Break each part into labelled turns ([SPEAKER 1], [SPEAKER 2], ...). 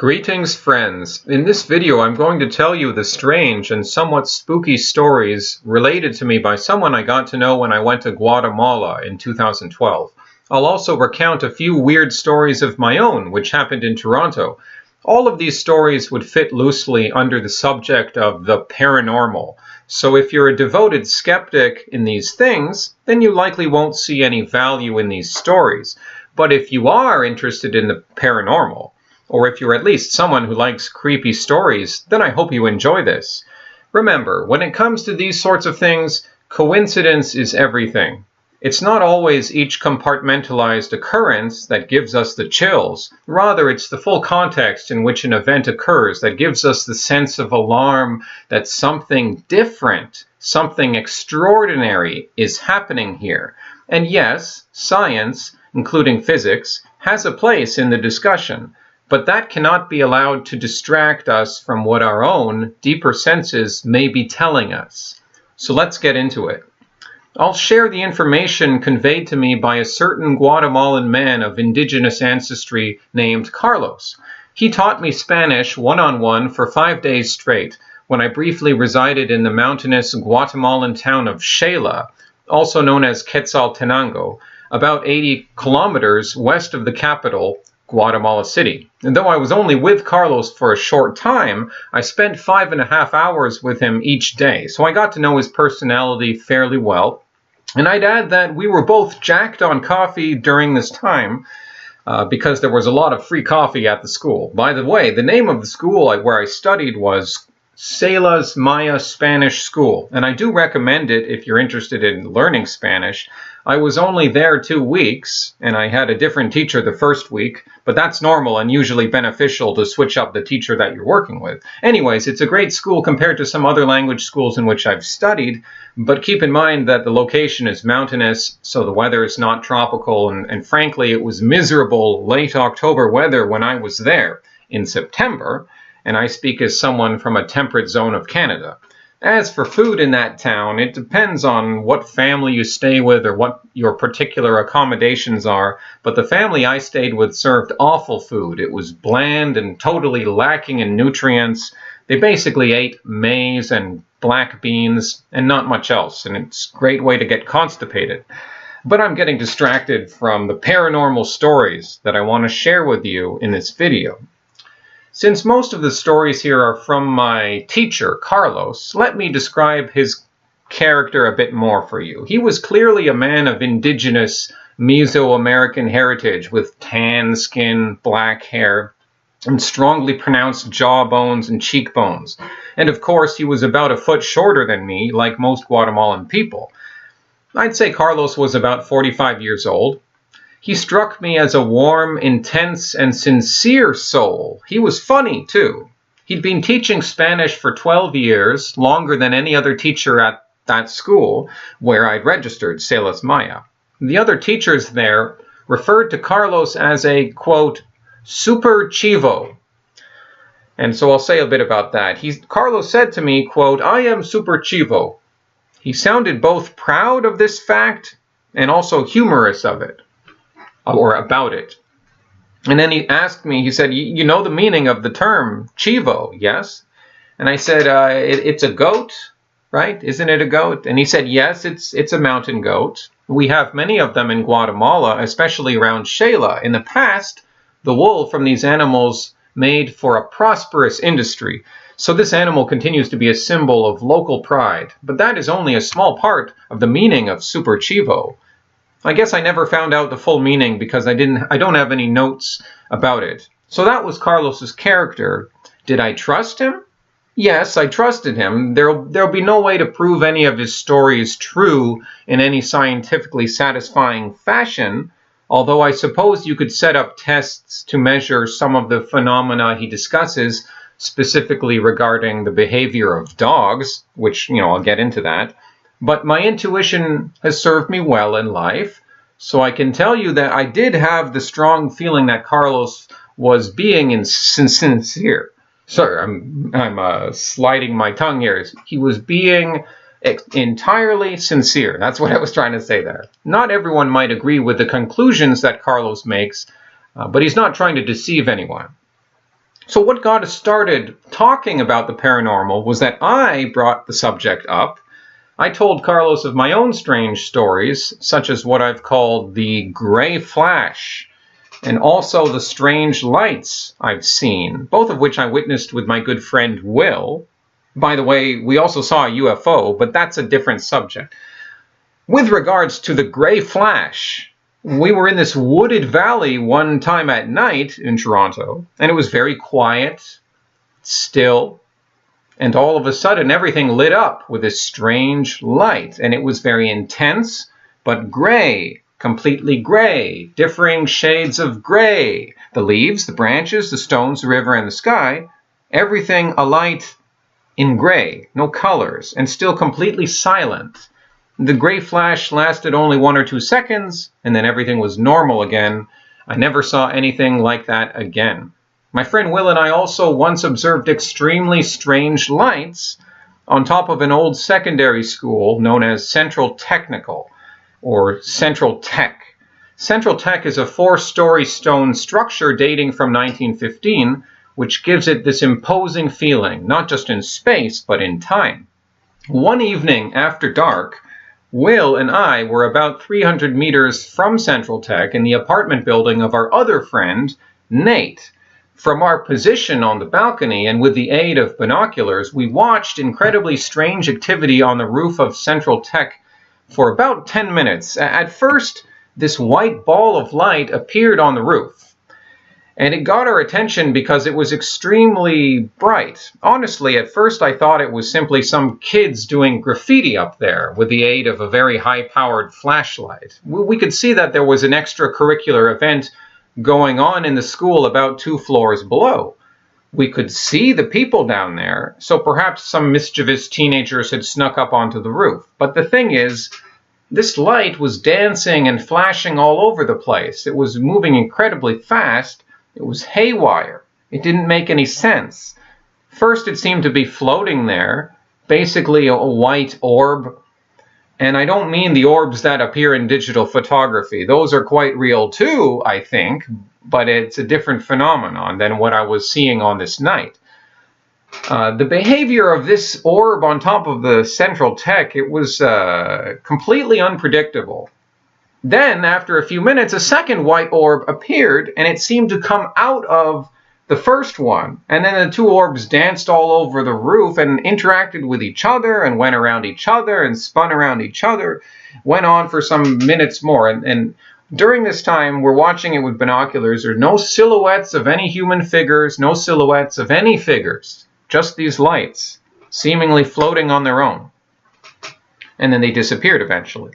[SPEAKER 1] Greetings, friends. In this video, I'm going to tell you the strange and somewhat spooky stories related to me by someone I got to know when I went to Guatemala in 2012. I'll also recount a few weird stories of my own, which happened in Toronto. All of these stories would fit loosely under the subject of the paranormal. So if you're a devoted skeptic in these things, then you likely won't see any value in these stories. But if you are interested in the paranormal, or if you're at least someone who likes creepy stories, then I hope you enjoy this. Remember, when it comes to these sorts of things, coincidence is everything. It's not always each compartmentalized occurrence that gives us the chills. Rather, it's the full context in which an event occurs that gives us the sense of alarm that something different, something extraordinary is happening here. And yes, science, including physics, has a place in the discussion. But that cannot be allowed to distract us from what our own deeper senses may be telling us. So let's get into it. I'll share the information conveyed to me by a certain Guatemalan man of indigenous ancestry named Carlos. He taught me Spanish one-on-one for 5 days straight when I briefly resided in the mountainous Guatemalan town of Xela, also known as Quetzaltenango, about 80 kilometers west of the capital, Guatemala City. And though I was only with Carlos for a short time, I spent 5.5 hours with him each day, so I got to know his personality fairly well. And I'd add that we were both jacked on coffee during this time because there was a lot of free coffee at the school. By the way, the name of the school where I studied was Celas Maya Spanish School, and I do recommend it if you're interested in learning Spanish. I was only there 2 weeks, and I had a different teacher the first week, but that's normal and usually beneficial to switch up the teacher that you're working with. Anyways, it's a great school compared to some other language schools in which I've studied, but keep in mind that the location is mountainous, so the weather is not tropical, and frankly, it was miserable late October weather when I was there in September, and I speak as someone from a temperate zone of Canada. As for food in that town, it depends on what family you stay with or what your particular accommodations are, but the family I stayed with served awful food. It was bland and totally lacking in nutrients. They basically ate maize and black beans and not much else, and it's a great way to get constipated. But I'm getting distracted from the paranormal stories that I want to share with you in this video. Since most of the stories here are from my teacher, Carlos, let me describe his character a bit more for you. He was clearly a man of indigenous Mesoamerican heritage with tan skin, black hair, and strongly pronounced jawbones and cheekbones. And of course, he was about a foot shorter than me, like most Guatemalan people. I'd say Carlos was about 45 years old. He struck me as a warm, intense, and sincere soul. He was funny, too. He'd been teaching Spanish for 12 years, longer than any other teacher at that school where I'd registered, Celas Maya. The other teachers there referred to Carlos as a, quote, super chivo. And so I'll say a bit about that. Carlos said to me, quote, I am super chivo. He sounded both proud of this fact and also humorous of it. Or about it. And then he asked me, he said, you know the meaning of the term chivo, yes? And I said, it's a goat, right? Isn't it a goat? And he said, yes, it's a mountain goat. We have many of them in Guatemala, especially around Xela. In the past, the wool from these animals made for a prosperous industry. So this animal continues to be a symbol of local pride. But that is only a small part of the meaning of super chivo. I guess I never found out the full meaning because I don't have any notes about it. So that was Carlos's character. Did I trust him? Yes, I trusted him. There'll be no way to prove any of his stories true in any scientifically satisfying fashion, although I suppose you could set up tests to measure some of the phenomena he discusses, specifically regarding the behavior of dogs, which, I'll get into that. But my intuition has served me well in life, so I can tell you that I did have the strong feeling that Carlos was being sincere. Sorry, I'm sliding my tongue here. He was being entirely sincere. That's what I was trying to say there. Not everyone might agree with the conclusions that Carlos makes, but he's not trying to deceive anyone. So what got us started talking about the paranormal was that I brought the subject up. I told Carlos of my own strange stories, such as what I've called the gray flash, and also the strange lights I've seen, both of which I witnessed with my good friend Will. By the way, we also saw a UFO, but that's a different subject. With regards to the gray flash, we were in this wooded valley one time at night in Toronto, and it was very quiet, still, and all of a sudden everything lit up with this strange light, and it was very intense, but gray, completely gray, differing shades of gray. The leaves, the branches, the stones, the river, and the sky, everything alight in gray, no colors, and still completely silent. The gray flash lasted only 1 or 2 seconds, and then everything was normal again. I never saw anything like that again. My friend Will and I also once observed extremely strange lights on top of an old secondary school known as Central Technical, or Central Tech. Central Tech is a 4-story stone structure dating from 1915, which gives it this imposing feeling, not just in space, but in time. One evening after dark, Will and I were about 300 meters from Central Tech in the apartment building of our other friend, Nate. From our position on the balcony and with the aid of binoculars, we watched incredibly strange activity on the roof of Central Tech for about 10 minutes. At first, this white ball of light appeared on the roof, and it got our attention because it was extremely bright. Honestly, at first I thought it was simply some kids doing graffiti up there with the aid of a very high-powered flashlight. We could see that there was an extracurricular event going on in the school about 2 floors below. We could see the people down there, so perhaps some mischievous teenagers had snuck up onto the roof. But the thing is, this light was dancing and flashing all over the place. It was moving incredibly fast. It was haywire. It didn't make any sense. First, it seemed to be floating there, basically a white orb. And I don't mean the orbs that appear in digital photography. Those are quite real too, I think, but it's a different phenomenon than what I was seeing on this night. The behavior of this orb on top of the Central Tech, it was completely unpredictable. Then, after a few minutes, a second white orb appeared, and it seemed to come out of the first one. And then the 2 orbs danced all over the roof and interacted with each other and went around each other and spun around each other. Went on for some minutes more. And during this time, we're watching it with binoculars. There's no silhouettes of any human figures, no silhouettes of any figures. Just these lights, seemingly floating on their own. And then they disappeared eventually.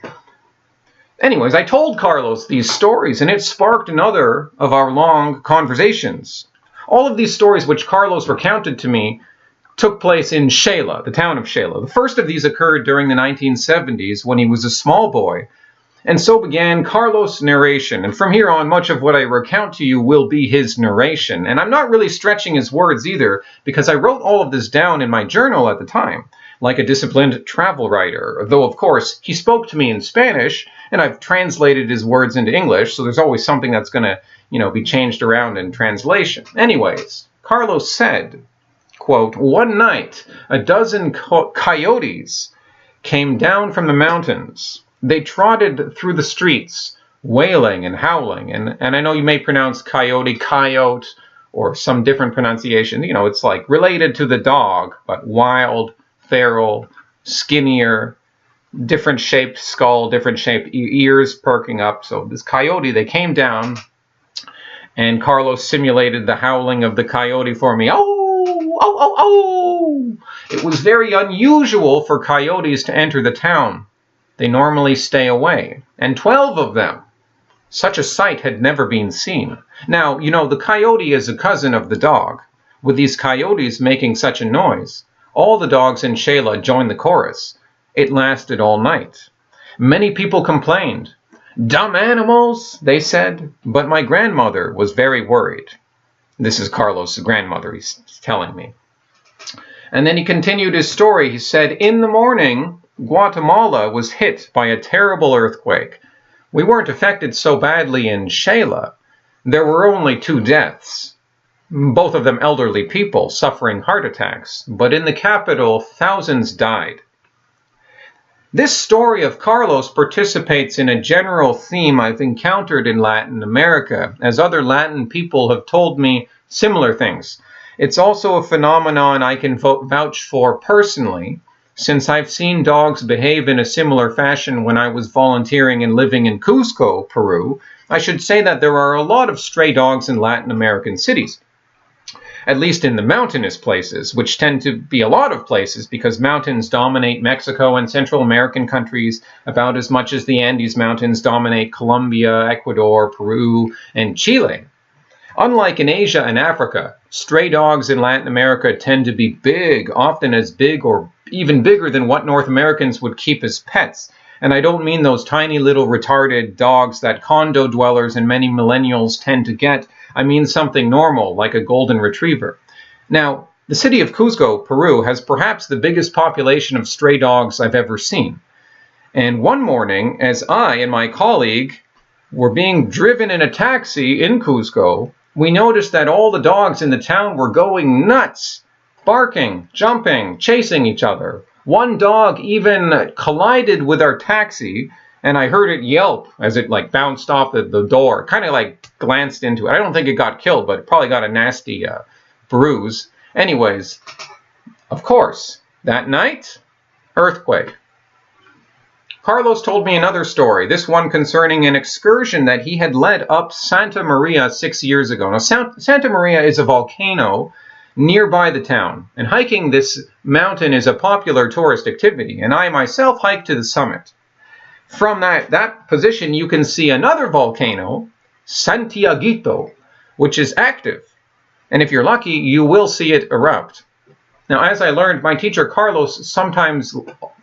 [SPEAKER 1] Anyways, I told Carlos these stories, and it sparked another of our long conversations. All of these stories which Carlos recounted to me took place in Shela, the town of Shela. The first of these occurred during the 1970s when he was a small boy. And so began Carlos' narration. And from here on, much of what I recount to you will be his narration. And I'm not really stretching his words either, because I wrote all of this down in my journal at the time, like a disciplined travel writer. Though, of course, he spoke to me in Spanish, and I've translated his words into English, so there's always something that's going to, be changed around in translation. Anyways, Carlos said, quote, "One night, a dozen coyotes came down from the mountains. They trotted through the streets, wailing and howling." And I know you may pronounce coyote, or some different pronunciation. It's like related to the dog, but wild, feral, skinnier, different shaped skull, different shaped ears perking up. So this coyote, they came down, and Carlos simulated the howling of the coyote for me. Oh, oh, oh, oh! It was very unusual for coyotes to enter the town. They normally stay away, and 12 of them. Such a sight had never been seen. Now, the coyote is a cousin of the dog. With these coyotes making such a noise, all the dogs in Shela joined the chorus. It lasted all night. Many people complained. "Dumb animals," they said, but my grandmother was very worried. This is Carlos' grandmother, he's telling me. And then he continued his story. He said, "In the morning, Guatemala was hit by a terrible earthquake. We weren't affected so badly in Shela. There were only 2 deaths. both of them elderly people suffering heart attacks, but in the capital, thousands died. This story of Carlos participates in a general theme I've encountered in Latin America, as other Latin people have told me similar things. It's also a phenomenon I can vouch for personally, since I've seen dogs behave in a similar fashion when I was volunteering and living in Cusco, Peru. I should say that there are a lot of stray dogs in Latin American cities, at least in the mountainous places, which tend to be a lot of places because mountains dominate Mexico and Central American countries about as much as the Andes Mountains dominate Colombia, Ecuador, Peru, and Chile. Unlike in Asia and Africa, stray dogs in Latin America tend to be big, often as big or even bigger than what North Americans would keep as pets. And I don't mean those tiny little retarded dogs that condo dwellers and many millennials tend to get. I mean something normal, like a golden retriever. Now, the city of Cusco, Peru, has perhaps the biggest population of stray dogs I've ever seen. And one morning, as I and my colleague were being driven in a taxi in Cusco, we noticed that all the dogs in the town were going nuts, barking, jumping, chasing each other. One dog even collided with our taxi, and I heard it yelp as it bounced off the door, kind of glanced into it. I don't think it got killed, but it probably got a nasty bruise. Anyways, of course, that night, earthquake. Carlos told me another story, this one concerning an excursion that he had led up Santa Maria 6 years ago. Now, Santa Maria is a volcano nearby the town, and hiking this mountain is a popular tourist activity, and I myself hiked to the summit. From that position, you can see another volcano, Santiaguito, which is active, and if you're lucky, you will see it erupt. Now, as I learned, my teacher Carlos sometimes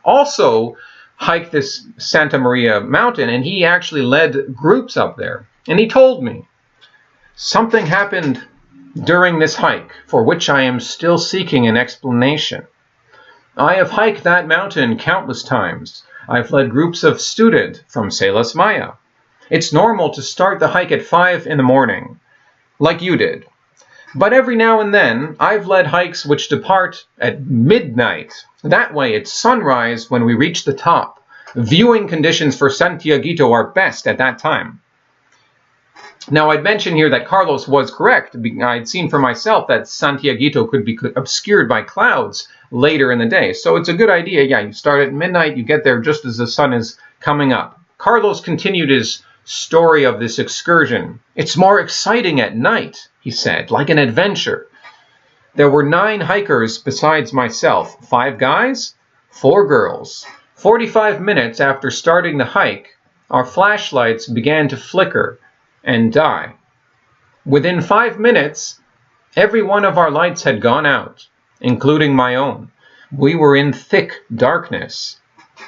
[SPEAKER 1] also hiked this Santa Maria mountain, and he actually led groups up there. And he told me, something happened during this hike for which I am still seeking an explanation. I have hiked that mountain countless times. I've led groups of students from Celas Maya. It's normal to start the hike at 5 in the morning, like you did. But every now and then, I've led hikes which depart at midnight. That way, it's sunrise when we reach the top. Viewing conditions for Santiaguito are best at that time. Now, I'd mention here that Carlos was correct. I'd seen for myself that Santiaguito could be obscured by clouds later in the day. So it's a good idea. Yeah, you start at midnight, you get there just as the sun is coming up. Carlos continued his story of this excursion. It's more exciting at night, he said, like an adventure. There were 9 hikers besides myself, 5 guys, 4 girls. 45 minutes after starting the hike, our flashlights began to flicker and die. Within 5 minutes, every one of our lights had gone out, including my own. We were in thick darkness.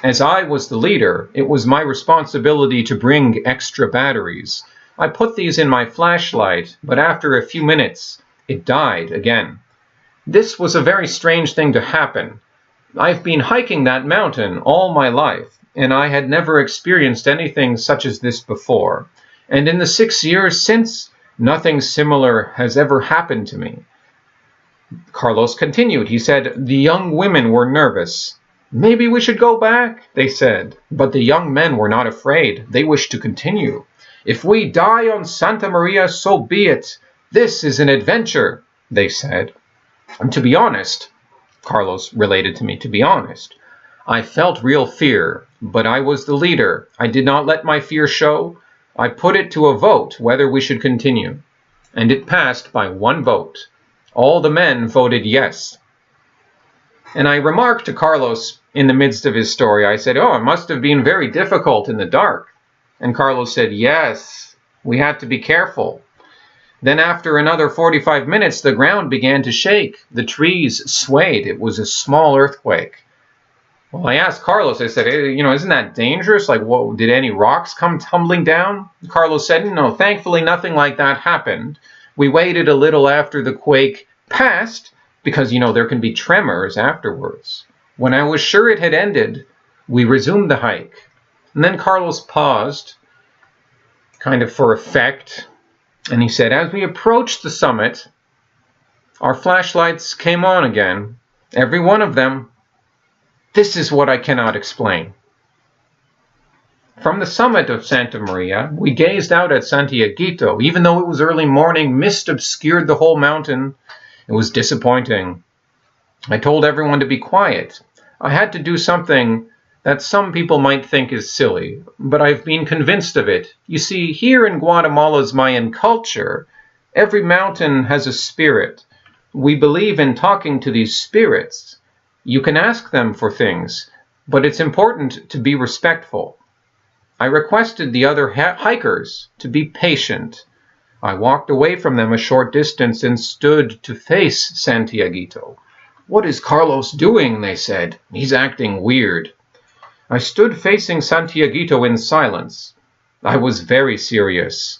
[SPEAKER 1] As I was the leader, it was my responsibility to bring extra batteries. I put these in my flashlight, but after a few minutes, it died again. This was a very strange thing to happen. I've been hiking that mountain all my life, and I had never experienced anything such as this before. And in the 6 years since, nothing similar has ever happened to me. Carlos continued. He said, the young women were nervous. Maybe we should go back, they said. But the young men were not afraid. They wished to continue. If we die on Santa Maria, so be it. This is an adventure, they said. And to be honest, Carlos related to me, to be honest, I felt real fear, but I was the leader. I did not let my fear show. I put it to a vote whether we should continue, and it passed by 1 vote. All the men voted yes. And I remarked to Carlos in the midst of his story, I said, oh, it must have been very difficult in the dark. And Carlos said, yes, we had to be careful. Then after another 45 minutes, the ground began to shake. The trees swayed. It was a small earthquake. Well, I asked Carlos, I said, hey, isn't that dangerous? Did any rocks come tumbling down? Carlos said, no, thankfully nothing like that happened. We waited a little after the quake passed because, there can be tremors afterwards. When I was sure it had ended, we resumed the hike. And then Carlos paused, kind of for effect, and he said, as we approached the summit, Our flashlights came on again, every one of them. This is what I cannot explain. From the summit of Santa Maria, we gazed out at Santiaguito. Even though it was early morning, mist obscured the whole mountain. It was disappointing. I told everyone to be quiet. I had to do something that some people might think is silly, but I've been convinced of it. You see, here in Guatemala's Mayan culture, every mountain has a spirit. We believe in talking to these spirits. You can ask them for things, but it's important to be respectful. I requested the other hikers to be patient. I walked away from them a short distance and stood to face Santiaguito. "What is Carlos doing?" they said. "He's acting weird." I stood facing Santiaguito in silence. I was very serious.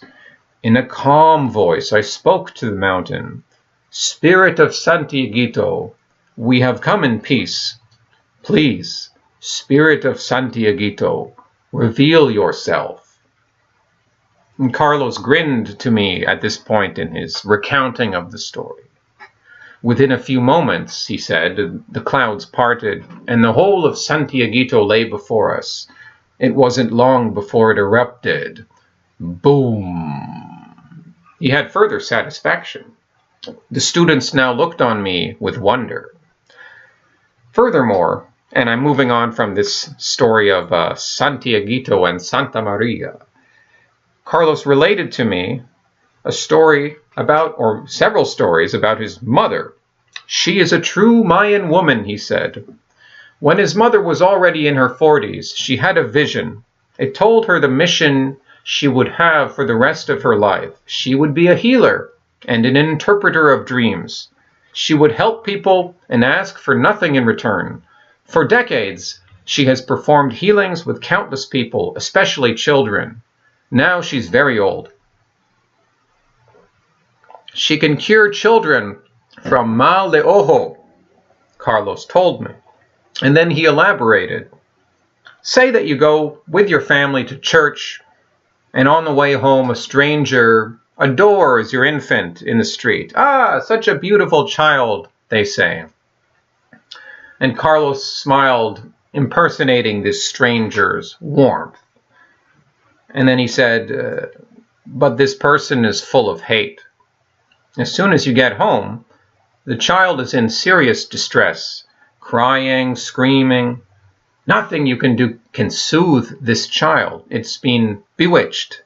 [SPEAKER 1] In a calm voice, I spoke to the mountain. "Spirit of Santiaguito, we have come in peace. Please, Spirit of Santiaguito, reveal yourself." And Carlos grinned to me at this point in his recounting of the story. Within a few moments, he said, the clouds parted, and the whole of Santiaguito lay before us. It wasn't long before it erupted. Boom! He had further satisfaction. The students now looked on me with wonder. Furthermore, and I'm moving on from this story of Santiaguito and Santa Maria, Carlos related to me a story about, or several stories about his mother. "She is a true Mayan woman," he said. When his mother was already in her 40s, she had a vision. It told her the mission she would have for the rest of her life. She would be a healer and an interpreter of dreams. She would help people and ask for nothing in return. For decades, she has performed healings with countless people, especially children. Now she's very old. She can cure children from mal de ojo, Carlos told me. And then he elaborated. Say that you go with your family to church, and on the way home a stranger adores your infant in the street. "Ah, such a beautiful child," they say. And Carlos smiled, impersonating this stranger's warmth. And then he said, "But this person is full of hate. As soon as you get home, the child is in serious distress, crying, screaming. Nothing you can do can soothe this child. It's been bewitched.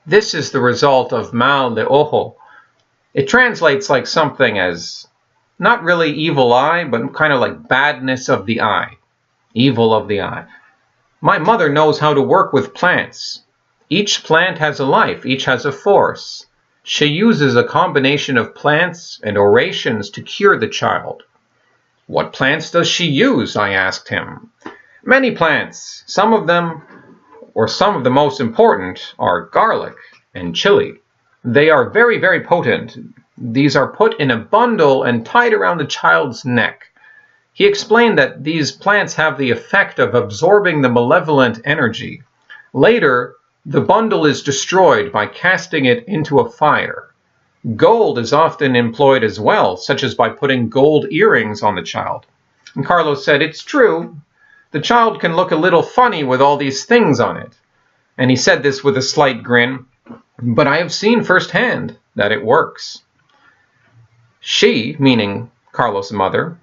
[SPEAKER 1] This is the result of mal de ojo." It translates like something as not really evil eye, but kind of like badness of the eye, evil of the eye. My mother knows how to work with plants. Each plant has a life, each has a force. She uses a combination of plants and orations to cure the child. "What plants does she use?" I asked him. "Many plants. Some of the most important are garlic and chili. They are very, very potent. These are put in a bundle and tied around the child's neck." He explained that these plants have the effect of absorbing the malevolent energy. Later, the bundle is destroyed by casting it into a fire. Gold is often employed as well, such as by putting gold earrings on the child. And Carlos said, "It's true. The child can look a little funny with all these things on it." And he said this with a slight grin, "But I have seen firsthand that it works." She, meaning Carlos' mother,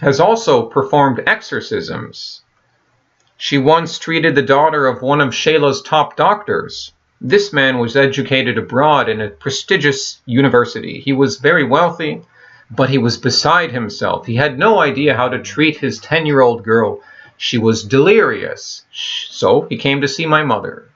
[SPEAKER 1] has also performed exorcisms. She once treated the daughter of one of Sheila's top doctors. This man was educated abroad in a prestigious university. He was very wealthy, but he was beside himself. He had no idea how to treat his 10-year-old girl. She was delirious, so he came to see my mother.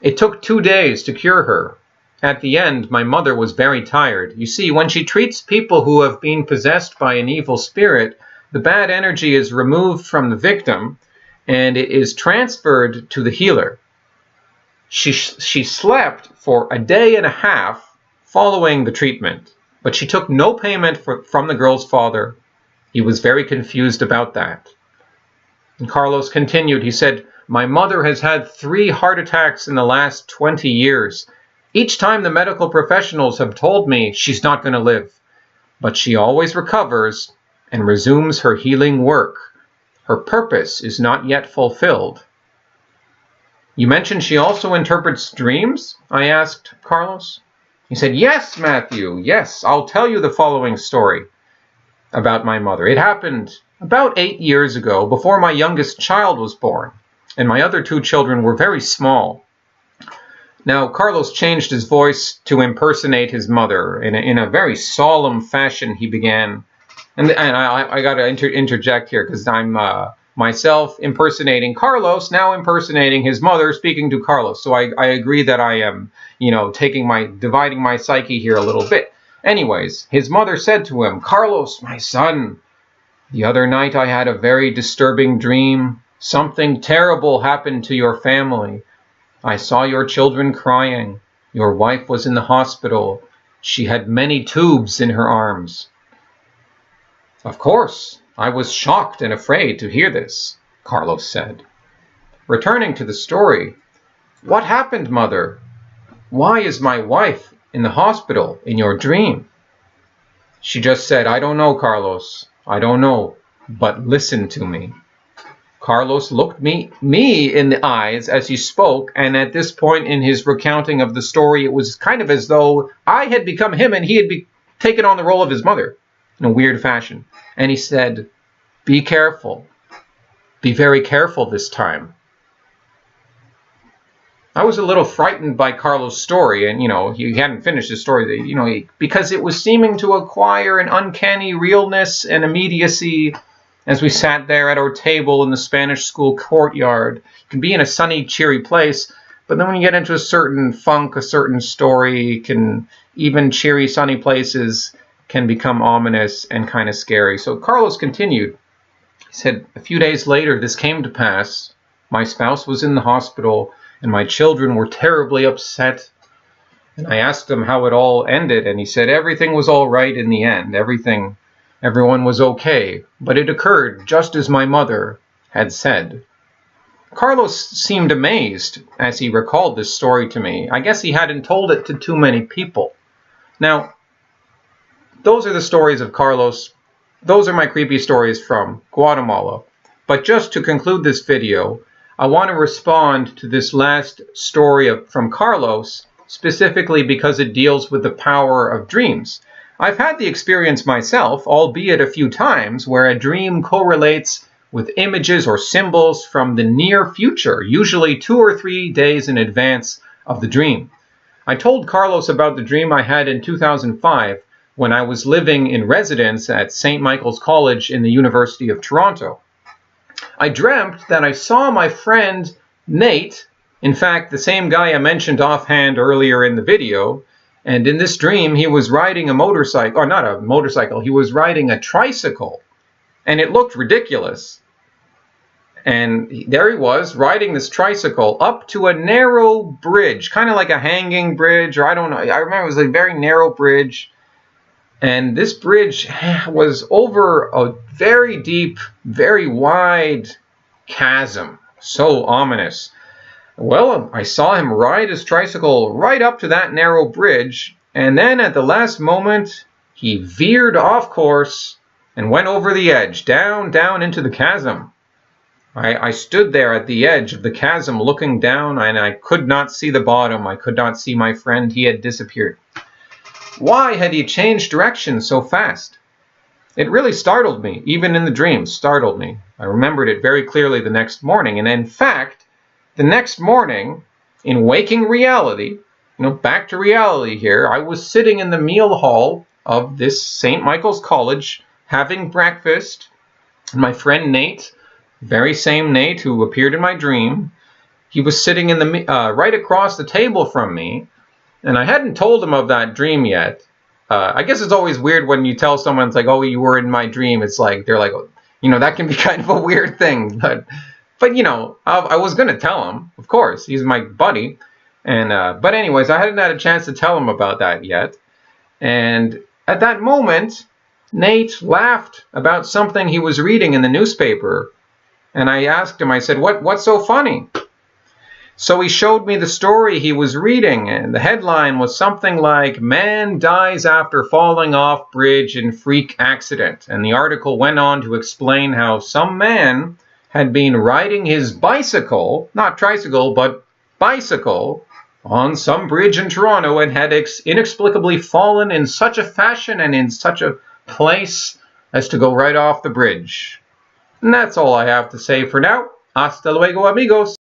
[SPEAKER 1] It took 2 days to cure her. At the end, my mother was very tired. You see, when she treats people who have been possessed by an evil spirit, the bad energy is removed from the victim, and it is transferred to the healer. She slept for a day and a half following the treatment, but she took no payment from the girl's father. He was very confused about that. And Carlos continued, he said, "My mother has had 3 heart attacks in the last 20 years. Each time the medical professionals have told me she's not going to live. but she always recovers and resumes her healing work. Her purpose is not yet fulfilled. You mentioned she also interprets dreams? I asked Carlos. He said, yes, Matthew, yes. I'll tell you the following story about my mother. It happened about 8 years ago, before my youngest child was born, and my other 2 children were very small. Now, Carlos changed his voice to impersonate his mother. In a very solemn fashion, he began. And I got to interject here, because I'm myself impersonating Carlos, now impersonating his mother, speaking to Carlos. So I agree that I am, dividing my psyche here a little bit. Anyways, his mother said to him, Carlos, my son, the other night I had a very disturbing dream. Something terrible happened to your family. I saw your children crying. Your wife was in the hospital. She had many tubes in her arms. Of course, I was shocked and afraid to hear this, Carlos said. Returning to the story, what happened, mother? Why is my wife in the hospital in your dream? She just said, I don't know, Carlos. I don't know, but listen to me. Carlos looked me in the eyes as he spoke, and at this point in his recounting of the story, it was kind of as though I had become him and he had taken on the role of his mother in a weird fashion. And he said, be careful. Be very careful this time. I was a little frightened by Carlos' story, and, he hadn't finished his story, because it was seeming to acquire an uncanny realness and immediacy as we sat there at our table in the Spanish school courtyard. You can be in a sunny, cheery place, but then when you get into a certain funk, a certain story, even cheery, sunny places can become ominous and kind of scary. So Carlos continued. He said, a few days later, this came to pass. My spouse was in the hospital, and my children were terribly upset. And I asked him how it all ended, and he said everything was all right in the end. Everyone was okay, but it occurred just as my mother had said. Carlos seemed amazed as he recalled this story to me. I guess he hadn't told it to too many people. Now, those are the stories of Carlos. Those are my creepy stories from Guatemala. But just to conclude this video, I want to respond to this last story from Carlos, specifically because it deals with the power of dreams. I've had the experience myself, albeit a few times, where a dream correlates with images or symbols from the near future, usually 2 or 3 days in advance of the dream. I told Carlos about the dream I had in 2005 when I was living in residence at St. Michael's College in the University of Toronto. I dreamt that I saw my friend Nate, in fact, the same guy I mentioned offhand earlier in the video, and in this dream he was riding a motorcycle, or not a motorcycle, he was riding a tricycle, and it looked ridiculous. And there he was, riding this tricycle up to a narrow bridge, kind of like a hanging bridge, or I don't know, I remember it was a very narrow bridge. And this bridge was over a very deep, very wide chasm. So ominous. Well, I saw him ride his tricycle right up to that narrow bridge, and then at the last moment, he veered off course and went over the edge, down into the chasm. I stood there at the edge of the chasm looking down, and I could not see the bottom. I could not see my friend. He had disappeared. Why had he changed direction so fast? It really startled me, even in the dream, startled me. I remembered it very clearly the next morning, and in fact, the next morning, in waking reality, back to reality here, I was sitting in the meal hall of this St. Michael's College, having breakfast, and my friend Nate, very same Nate who appeared in my dream, he was sitting in the right across the table from me, and I hadn't told him of that dream yet. I guess it's always weird when you tell someone, it's like, oh, you were in my dream. It's like, they're like, that can be kind of a weird thing. But I was going to tell him, of course. He's my buddy. And but anyways, I hadn't had a chance to tell him about that yet. And at that moment, Nate laughed about something he was reading in the newspaper. And I asked him, I said, what's so funny? So he showed me the story he was reading, and the headline was something like, "Man dies after falling off bridge in freak accident." And the article went on to explain how some man had been riding his bicycle, not tricycle, but bicycle, on some bridge in Toronto and had inexplicably fallen in such a fashion and in such a place as to go right off the bridge. And that's all I have to say for now. Hasta luego, amigos.